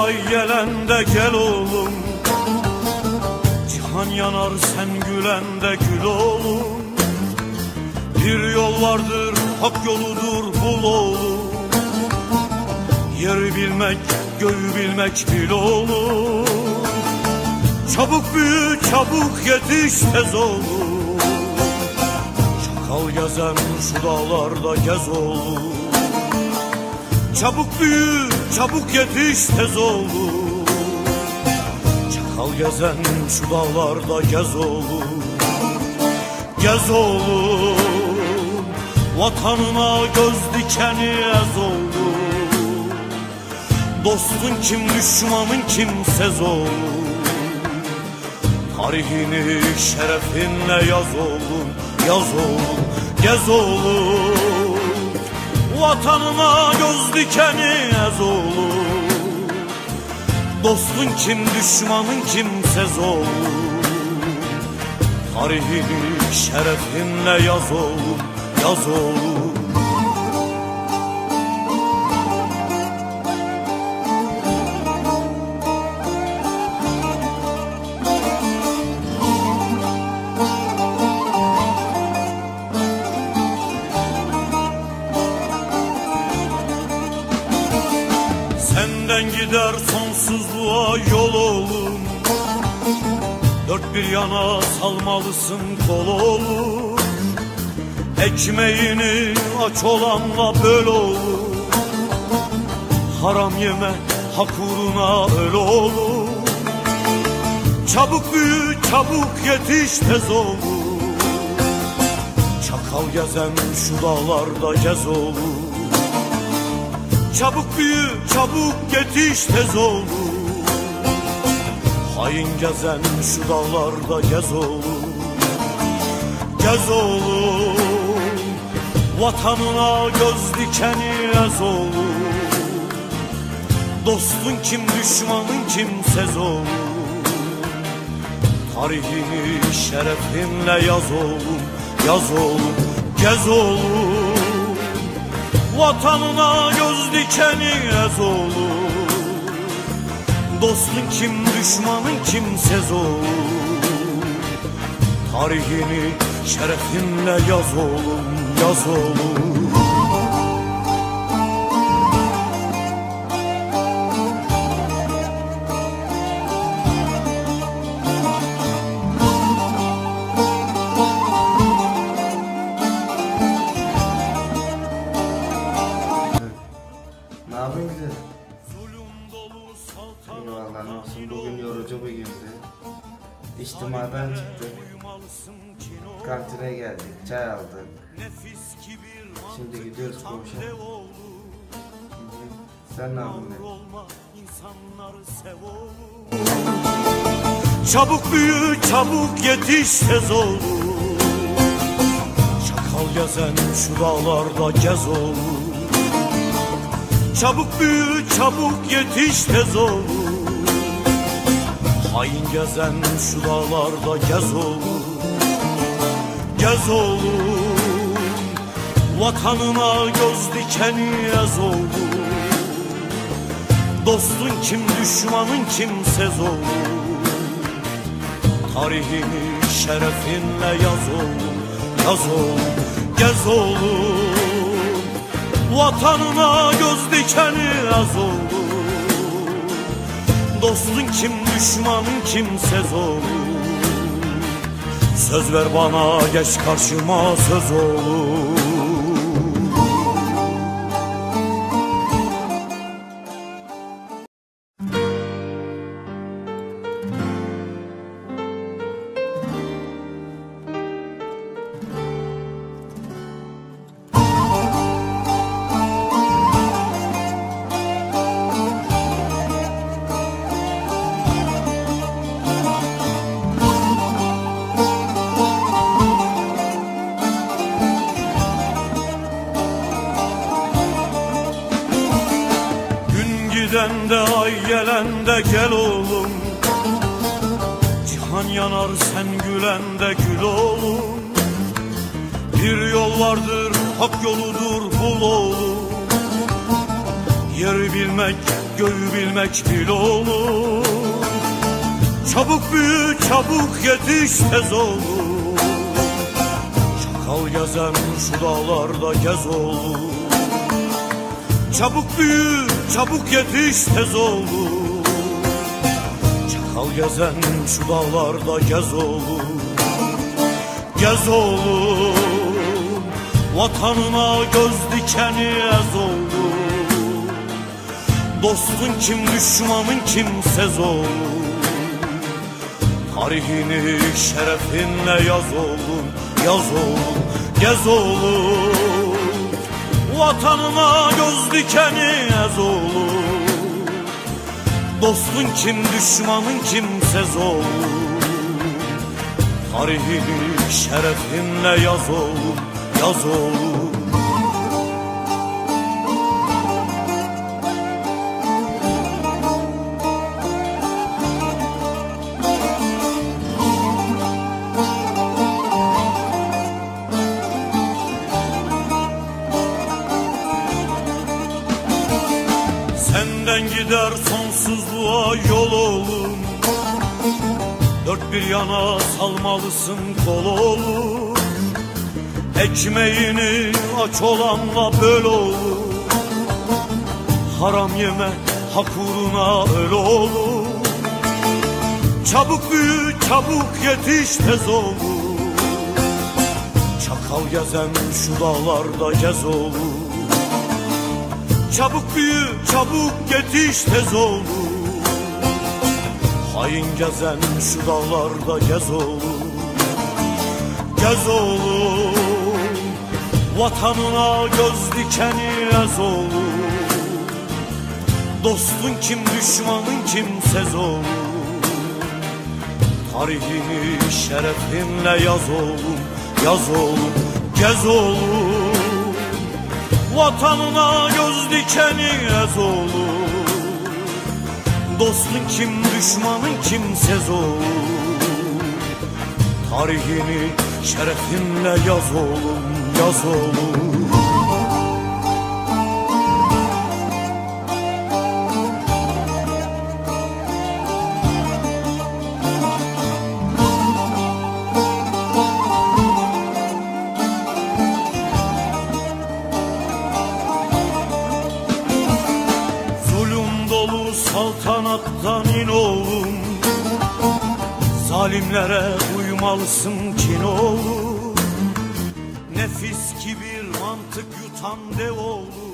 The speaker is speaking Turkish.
ay gelende gel oğlum. Cihan yanar sen gülende gül oğlum. Bir yol vardır hak yoludur bul oğlum. Yeri bilmek göğü bilmek bil oğlum. Çabuk büyü çabuk yetiş tez oğlum. Çakal gezen şu dağlarda gez oğlum. Çabuk büyü çabuk yetiş tez oğlum. Çakal gezen şu dağlarda gez oğlum. Gez oğlum, vatanına göz dikeni ez oğlum. Dostun kim düşmanın kimsez oğlum. Tarihini şerefinle yaz oğlum, yaz oğlum, gez oğlum. Vatanına göz dikeni ez oğlum. Dostun kim düşmanın kimsez oğlum. Tarihini şerefinle yaz oğlum, yaz oğlum. Senden gider sonsuzluğa yol oğlum. Dört bir yana salmalısın kol oğlum. Ekmeğini aç olanla böl oğlum. Haram yeme hak uğruna öl oğlum. Çabuk büyü çabuk yetiş tez oğlum. Çakal gezen şu dağlarda gez oğlum. Çabuk büyü çabuk yetiş tez oğlum. Hain gezen şu dağlarda gez oğlum. Gez oğlum, vatanına göz dikeni ez oğlum. Dostun kim düşmanın kimsez oğlum. Tarihini şerefinle yaz oğlum, yaz oğlum, gez oğlum. Vatanına göz dikeni ez oğlum. Dostun kim düşmanın kimsez oğlum. Tarihini şerefinle yaz oğlum, yaz oğlum. Ne yapayım güzel? Eyvallah ne olsun, bugün yorucu bir gündü. İçtimadan çıktık. Kantine geldik, çay aldık. Şimdi gidiyoruz komşu. Sen ne yapıyorsun? Çabuk büyü çabuk yetiş tez oğlum. Çakal gezen şu dağlarda gez oğlum. Çabuk büyü çabuk yetiş tez oğlum. Hain gezen şu dağlarda gez oğlum. Gez oğlum, vatanına göz dikeni ez oğlum. Dostun kim düşmanın kimsez oğlum. Tarihini şerefinle yaz oğlum, yaz oğlum, gez oğlum. Vatanına göz dikeni ez oğlum. Dostun kim düşmanın kimsez oğlum. Söz ver bana geç karşıma söz oğlum. Giden de ay gelen de gel oğlum. Cihan yanar sen gülen de gül oğlum. Bir yol vardır hak yoludur bul oğlum. Yeri bilmek göğü bilmek bil olur. Çabuk büyü, çabuk yetiş, tez olur. Çakal gezen şu dağlarda gez olur. Çabuk büyü, çabuk yetiş, tez olur. Çakal gezen şu dağlarda gez olur. Gez olur. Vatanına göz dikeni ez olur. Dostun kim, düşmanın kimsez olur. Tarihini şerefinle yaz oğlum, yaz oğlum, gez oğlum. Vatanına göz dikeni ez oğlum. Dostun kim, düşmanın kimsez oğlum. Tarihini şerefinle yaz oğlum, yaz oğlum. Senden gider sonsuzluğa yol oğlum. Dört bir yana salmalısın kol oğlum. Ekmeğini aç olanla böl oğlum. Haram yeme, hak uğruna öl oğlum. Çabuk büyü, çabuk yetiş, tez oğlum. Çakal gezen şu dağlarda gez oğlum. Çabuk büyü, çabuk yetiş, tez oğlum. Hain gezen şu dağlarda gez oğlum. Gez oğlum. Vatanına göz dikeni ez oğlum. Dostun kim, düşmanın kimsez oğlum. Tarihini şerefinle yaz oğlum, yaz oğlum, gez oğlum. Vatanına göz dikeni ez oğlum. Dostun kim, düşmanın kimsez oğlum. Tarihini şerefinle yaz oğlum, yaz oğlum. Saltanattan in oğlum. Zalimlere uymalısın kin oğlum. Nefis kibir mantık yutan dev oğlum.